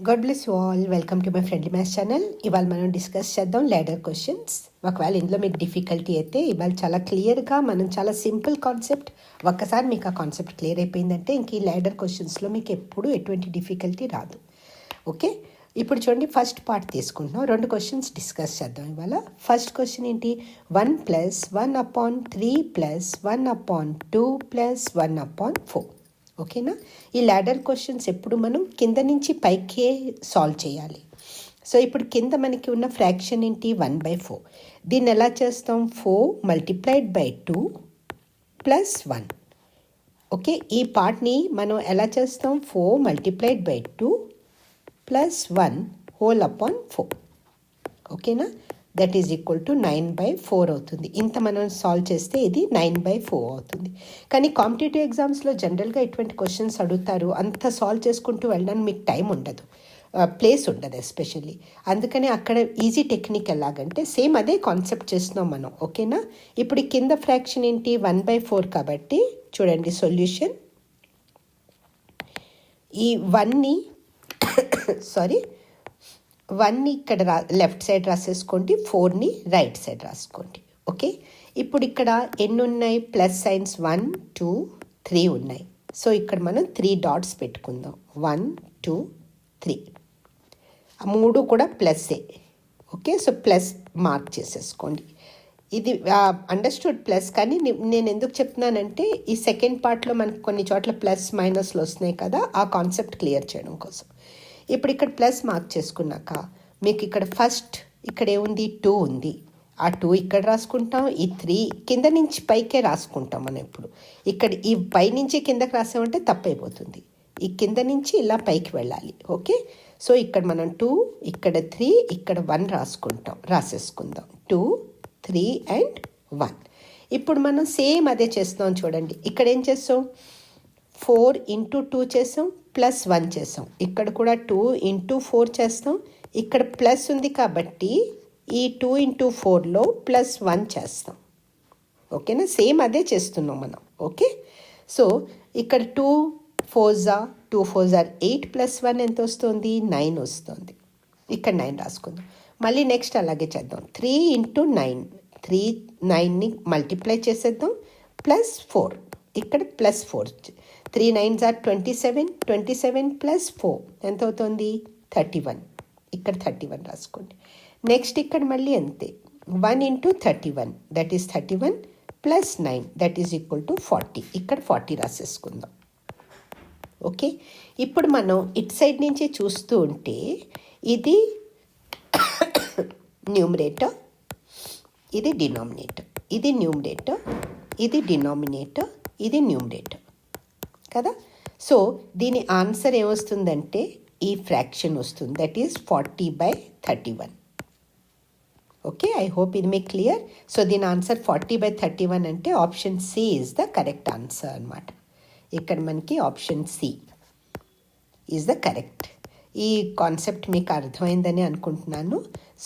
God bless you all. Welcome to my friendly maths channel. ఇవాళ మనం discuss చేద్దాం ladder questions. ఒకవేళ ఇందులో మీకు డిఫికల్టీ అయితే ఇవాళ చాలా క్లియర్గా మనం చాలా సింపుల్ కాన్సెప్ట్, ఒక్కసారి మీకు ఆ కాన్సెప్ట్ క్లియర్ అయిపోయిందంటే ఇంక ఈ లాడర్ క్వశ్చన్స్లో మీకు ఎప్పుడు ఎటువంటి డిఫికల్టీ రాదు. ఓకే, ఇప్పుడు చూడండి, ఫస్ట్ పార్ట్ తీసుకుంటున్నాం. 2 క్వశ్చన్స్ డిస్కస్ చేద్దాం ఇవాళ. ఫస్ట్ క్వశ్చన్ ఏంటి? 1 + 1/3 + 1/2 + 1/4. ఓకేనా? ఈ లాడర్ క్వశ్చన్స్ ఎప్పుడు మనం కింద నుంచి పైకే సాల్వ్ చేయాలి. సో ఇప్పుడు కింద మనకి ఉన్న ఫ్రాక్షన్ ఏంటి? 1/4. దీన్ని ఎలా చేస్తాం? 4 × 2 + 1. ఓకే, ఈ పార్ట్ని మనం ఎలా చేస్తాం? 4 × 2 + 1 /4. ఓకేనా? దట్ ఈజ్ ఈక్వల్ టు 9/4 అవుతుంది. ఇంత మనం సాల్వ్ చేస్తే ఇది 9/4 అవుతుంది. కానీ కాంపిటేటివ్ ఎగ్జామ్స్లో జనరల్గా ఇటువంటి క్వశ్చన్స్ అడుగుతారు. అంత సాల్వ్ చేసుకుంటూ వెళ్ళడానికి మీకు టైం ఉండదు, ప్లేస్ ఉండదు ఎస్పెషల్లీ. అందుకని అక్కడ ఈజీ టెక్నిక్ ఎలాగంటే సేమ్ అదే కాన్సెప్ట్ చేస్తున్నాం మనం. ఓకేనా? ఇప్పుడు కింద ఫ్రాక్షన్ ఏంటి? 1/4 కాబట్టి చూడండి సొల్యూషన్. ఈ 1ని సారీ 1ని ఇక్కడ లెఫ్ట్ సైడ్ రాసేసుకోండి, 4ని రైట్ సైడ్ రాసుకోండి. ఓకే, ఇప్పుడు ఇక్కడ ఎన్ని ఉన్నాయి? ప్లస్ సైన్స్ 1 2 3 ఉన్నాయి. సో ఇక్కడ మనం 3 డాట్స్ పెట్టుకుందాం. 1 2 3 3 కూడా ప్లస్సే. ఓకే, సో ప్లస్ మార్క్ చేసేసుకోండి. ఇది అండర్స్టూడ్ ప్లస్. కానీ నేను ఎందుకు చెప్తున్నానంటే ఈ సెకండ్ పార్ట్లో మనకు కొన్ని చోట్ల ప్లస్ మైనస్లు వస్తున్నాయి కదా, ఆ కాన్సెప్ట్ క్లియర్ చేయడం కోసం. ఇప్పుడు ఇక్కడ ప్లస్ మార్క్ చేసుకున్నాక మీకు ఇక్కడ ఫస్ట్ ఇక్కడ ఏముంది? 2 ఉంది. ఆ 2 ఇక్కడ రాసుకుంటాం. ఈ 3 కింద నుంచి పైకే రాసుకుంటాం మనం. ఇప్పుడు ఇక్కడ ఈ పై నుంచి కిందకి రాసామంటే తప్పైపోతుంది. ఈ కింద నుంచి ఇలా పైకి వెళ్ళాలి. ఓకే, సో ఇక్కడ మనం 2, ఇక్కడ 3, ఇక్కడ 1 రాసేసుకుందాం. 2 3 అండ్ 1. ఇప్పుడు మనం సేమ్ అదే చేస్తాం. చూడండి, ఇక్కడ ఏం చేస్తాం? 4 × 2 చేసాం, +1 చేసాం. ఇక్కడ కూడా 2 × 4 చేస్తాం. ఇక్కడ ప్లస్ ఉంది కాబట్టి ఈ 2 × 4లో +1 చేస్తాం. ఓకేనా? సేమ్ అదే చేస్తున్నాం మనం. ఓకే, సో ఇక్కడ 2 4 8 + 1 ఎంత వస్తుంది? 9 వస్తుంది. ఇక్కడ 9 రాసుకుందాం. మళ్ళీ నెక్స్ట్ అలాగే చేద్దాం. 3 × 9 9ని మల్టిప్లై చేసేద్దాం. +4 ఇక్కడ +4. 3 9s are 27. 27 + 4 ఎంత అవుతుంది? 31. ఇక్కడ 31 రాసుకోండి. నెక్స్ట్ ఇక్కడ మళ్ళీ అంతే. 1 × 31 that is 31 + 9 that is equal to 40. ఇక్కడ 40 రాసేసుకుందాం. ఓకే, ఇప్పుడు మనం ఇటు సైడ్ నుంచి చూస్తూ ఉంటే ఇది న్యూమరేటర్, ఇది డినామినేటర్. ఇది న్యూమరేటర్, ఇది డినామినేటర్, ఇది న్యూమరేటర్ కదా. సో దీని ఆన్సర్ ఏమొస్తుందంటే ఈ ఫ్రాక్షన్ వస్తుంది. That is 40/31. Okay, I hope ఇది మీకు క్లియర్. సో దీని ఆన్సర్ 40/31 అంటే option C is the correct answer అనమాట. ఇక్కడ మనకి option C is the correct. ఈ కాన్సెప్ట్ మీకు అర్థమైందని అనుకుంటున్నాను.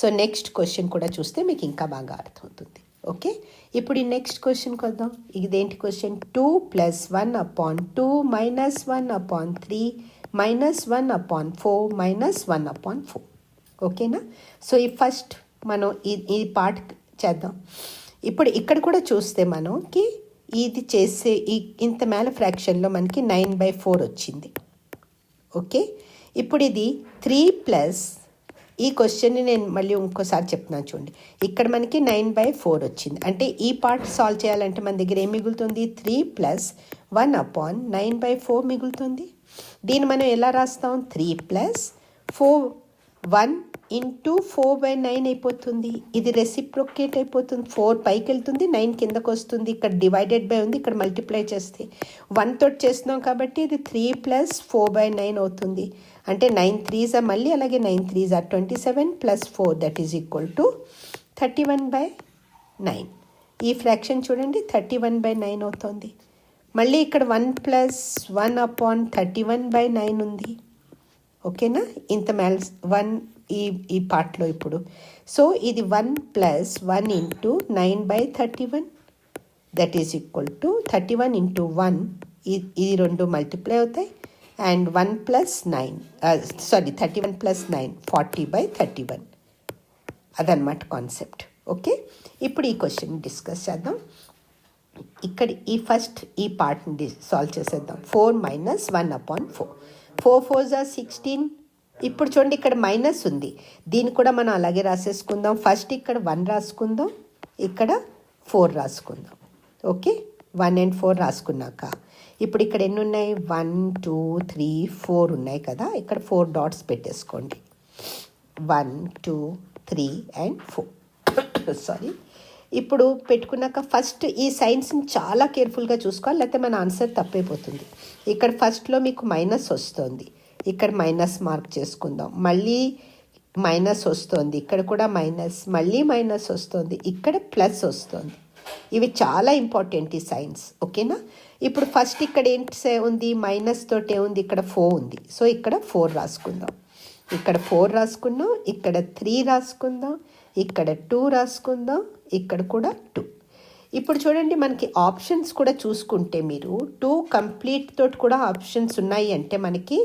సో నెక్స్ట్ క్వశ్చన్ కూడా చూస్తే మీకు ఇంకా బాగా అర్థమవుతుంది. ఓకే, ఇప్పుడు ఈ నెక్స్ట్ క్వశ్చన్కి వద్దాం. ఇదేంటి క్వశ్చన్? 2 + 1/2 - 1/3 - 1/4 - 1/4. ఓకేనా? సో ఈ ఫస్ట్ మనం ఈ పార్ట్ చేద్దాం. ఇప్పుడు ఇక్కడ కూడా చూస్తే మనకి ఇది చేసే ఇంత మేల ఫ్రాక్షన్లో మనకి 9/4 వచ్చింది. ఓకే, ఇప్పుడు ఇది 3 ఈ క్వశ్చన్ని నేను మళ్ళీ ఇంకోసారి చెప్తున్నాను చూడండి. ఇక్కడ మనకి 9/4 వచ్చింది. అంటే ఈ పార్ట్ సాల్వ్ చేయాలంటే మన దగ్గర ఏం మిగులుతుంది? 3 + 1/9/4 మిగులుతుంది. దీన్ని మనం ఎలా రాస్తాం? 3 + 4 1 × 4/9 అయిపోతుంది. ఇది రెసిప్రొకేట్ అయిపోతుంది. 4 పైకి వెళ్తుంది, 9 కిందకు వస్తుంది. ఇక్కడ డివైడెడ్ బై ఉంది, ఇక్కడ మల్టిప్లై చేస్తే 1 తోటి చేస్తున్నాం కాబట్టి ఇది 3 + 4/9 అవుతుంది. అంటే 9 3s మళ్ళీ అలాగే 9 3s 27 + 4 that is equal to 31/9. ఈ ఫ్రాక్షన్ చూడండి 31/9 అవుతుంది. మళ్ళీ ఇక్కడ 1 + 1/31/9 ఉంది. ఓకేనా? ఇంత మ్యాల్స్ 1 ఈ పార్ట్లో ఇప్పుడు. సో ఇది 1 + 1 × 9/31 దట్ ఈజ్ ఈక్వల్ టు 31 × 1. ఈ 2 మల్టిప్లై అవుతాయి. అండ్ 1 + 9 31 + 9 40/31 అదనమాట కాన్సెప్ట్. ఓకే, ఇప్పుడు ఈ క్వశ్చన్ డిస్కస్ చేద్దాం. ఇక్కడ ఈ పార్ట్ని సాల్వ్ చేసేద్దాం. 4 - 1/4 4 4s are 16. ఇప్పుడు చూడండి ఇక్కడ మైనస్ ఉంది, దీన్ని కూడా మనం అలాగే రాసేసుకుందాం. ఫస్ట్ ఇక్కడ 1 రాసుకుందాం, ఇక్కడ 4 రాసుకుందాం. ఓకే, 1 and 4 రాసుకున్నాక ఇప్పుడు ఇక్కడ ఎన్ని ఉన్నాయి? 1 2 3 4 ఉన్నాయి కదా, ఇక్కడ 4 డాట్స్ పెట్టేసుకోండి. 1 2 3 and 4 సారీ. ఇప్పుడు పెట్టుకున్నాక ఫస్ట్ ఈ సైన్స్ని చాలా కేర్ఫుల్గా చూసుకోవాలి, లేకపోతే మన ఆన్సర్ తప్పైపోతుంది. ఇక్కడ ఫస్ట్లో మీకు మైనస్ వస్తుంది, ఇక్కడ మైనస్ మార్క్ చేసుకుందాం. మళ్ళీ మైనస్ వస్తుంది, ఇక్కడ కూడా మైనస్, మళ్ళీ మైనస్ వస్తుంది, ఇక్కడ ప్లస్ వస్తుంది. ఇవి చాలా ఇంపార్టెంట్ ఈ సైన్స్. ఓకేనా? ఇప్పుడు ఫస్ట్ ఇక్కడ ఏంటి ఉంది? మైనస్ తోటి ఏముంది? ఇక్కడ 4 ఉంది. సో ఇక్కడ 4 రాసుకుందాం, ఇక్కడ 4 రాసుకున్నాం, ఇక్కడ 3 రాసుకుందాం, ఇక్కడ 2 రాసుకుందాం, ఇక్కడ కూడా 2. ఇప్పుడు చూడండి మనకి ఆప్షన్స్ కూడా చూసుకుంటే మీరు 2 కంప్లీట్ తోటి కూడా ఆప్షన్స్ ఉన్నాయి అంటే మనకి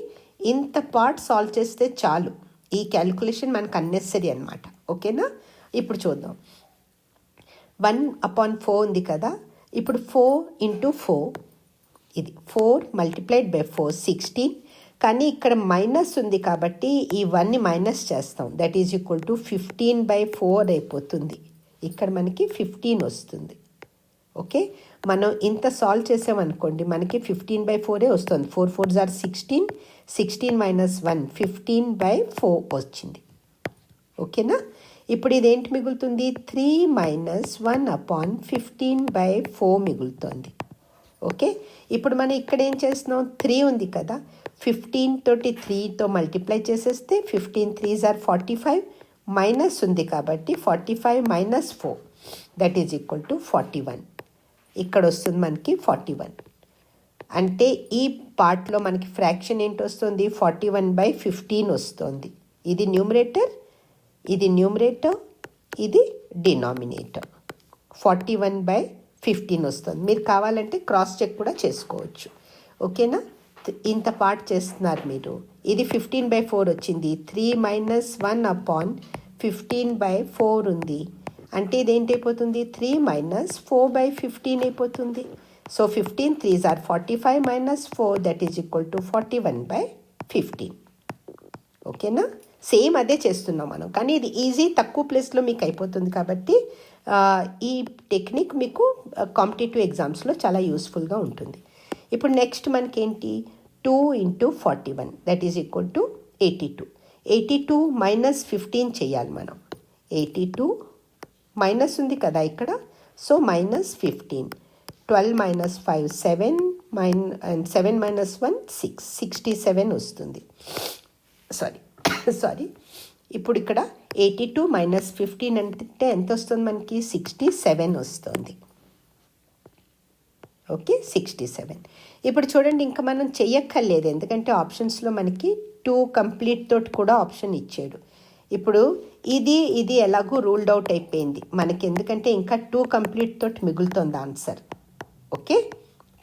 ఇంత పార్ట్ సాల్వ్ చేస్తే చాలు. ఈ క్యాలిక్యులేషన్ మనకు అన్నెసరీ అనమాట. ఓకేనా? ఇప్పుడు చూద్దాం. 1/4 ఉంది కదా, ఇప్పుడు 4 × 4 ఇది 4 × 4 16. కానీ ఇక్కడ మైనస్ ఉంది కాబట్టి ఈ 1ని మైనస్ చేస్తాం. దట్ ఈజ్ ఈక్వల్ టు 15/4 అయిపోతుంది. ఇక్కడ మనకి 15 వస్తుంది. ఓకే, మనం ఇంత సాల్వ్ చేసామనుకోండి మనకి 15/4 వస్తుంది. 4 4s are 16, 16 - 1 15/4 వచ్చింది. ఓకేనా? ఇప్పుడు ఇదేంటి మిగులుతుంది? 3 - 1/15/4 మిగులుతుంది. ఓకే, ఇప్పుడు మనం ఇక్కడ ఏం చేస్తున్నాం? 3 ఉంది కదా, 15 తోటి 3తో మల్టిప్లై చేసేస్తే 15 3s are 45, మైనస్ ఉంది కాబట్టి 45 - 4 దట్ ఈజ్ ఈక్వల్ టు 41. ఇక్కడ వస్తుంది మనకి 41. అంటే ఈ పార్ట్లో మనకి ఫ్రాక్షన్ ఏంటి వస్తుంది? 41/15 వస్తుంది. ఇది న్యూమరేటర్, ఇది న్యూమరేటర్, ఇది డినామినేటర్. 41/15 వస్తుంది. మీరు కావాలంటే క్రాస్ చెక్ కూడా చేసుకోవచ్చు. ఓకేనా? ఇంత పార్ట్ చేస్తున్నారు మీరు. ఇది 15/4 వచ్చింది. 3 - 1/15/4 ఉంది అంటే ఇదేంటి అయిపోతుంది? 3 - 4/15 అయిపోతుంది. So 15 3s are 45 - 4 that is equal to 41/15. ఓకేనా? సేమ్ అదే చేస్తున్నాం మనం, కానీ ఇది ఈజీ, తక్కువ ప్లేస్లో మీకు అయిపోతుంది కాబట్టి ఈ టెక్నిక్ మీకు కాంపిటేటివ్ ఎగ్జామ్స్లో చాలా యూస్ఫుల్గా ఉంటుంది. ఇప్పుడు నెక్స్ట్ మనకేంటి? 2 × 41 దట్ ఈజ్ ఈక్వల్ టు 82. 82 - 15 చేయాలి మనం. 82 మైనస్ ఉంది కదా ఇక్కడ, సో -15. 12 - 5 7 and 7 - 1 6 67 వస్తుంది. సారీ ఇప్పుడు ఇక్కడ 82 - 15 అంటే ఎంత వస్తుంది మనకి? 67 వస్తుంది. ఓకే, 67. ఇప్పుడు చూడండి ఇంకా మనం చెయ్యక్కర్లేదు, ఎందుకంటే ఆప్షన్స్లో మనకి 2 కంప్లీట్ తోటి కూడా ఆప్షన్ ఇచ్చాడు. ఇప్పుడు ఇది ఎలాగూ రూల్డ్ అవుట్ అయిపోయింది మనకి, ఎందుకంటే ఇంకా 2 కంప్లీట్ తోటి మిగులుతుంది ఆన్సర్. ఓకే,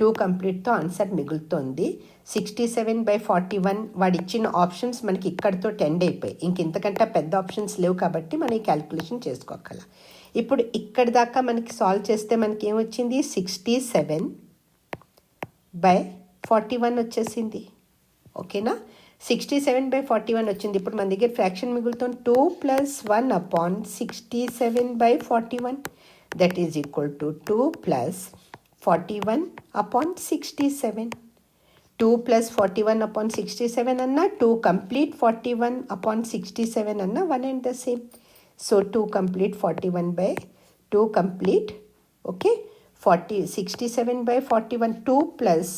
2 కంప్లీట్తో ఆన్సర్ మిగులుతుంది. 67/41 వాడు ఇచ్చిన ఆప్షన్స్ మనకి ఇక్కడితో ఎండ్ అయిపోయి, ఇంతకంటే పెద్ద ఆప్షన్స్ లేవు కాబట్టి మనం ఈ క్యాలిక్యులేషన్ చేసుకోగల. ఇప్పుడు ఇక్కడి దాకా మనకి సాల్వ్ చేస్తే మనకి ఏమొచ్చింది? 67/41 వచ్చేసింది. ఓకేనా? 67/41 వచ్చింది. ఇప్పుడు మన దగ్గర ఫ్రాక్షన్ మిగులుతుంది 2 + 1/67/41 దట్ ఈజ్ ఈక్వల్ టు 2 + 41/67. 2 + 41/67 అన్నా 2 కంప్లీట్ 41/67 అన్నా one and the same. So 2 complete 41/2 complete. Okay, 67/41 2 +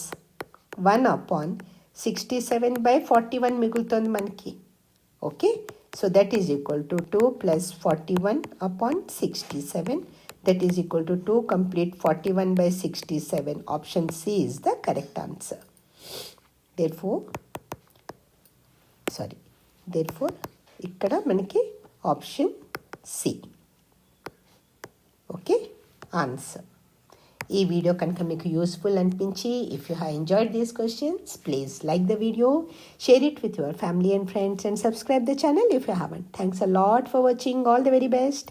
1/67/41 మిగులుతుంది మనకి. Okay, so that is equal to 2 + 41/67 that is equal to 2 complete 41/67. Option C is the correct answer. Therefore ikkada manaki option C. Okay, answer. ఈ video కనుక మీకు useful అనిపించి if you have enjoyed these questions please like the video, share it with your family and friends and subscribe the channel if you haven't. Thanks a lot for watching. All the very best.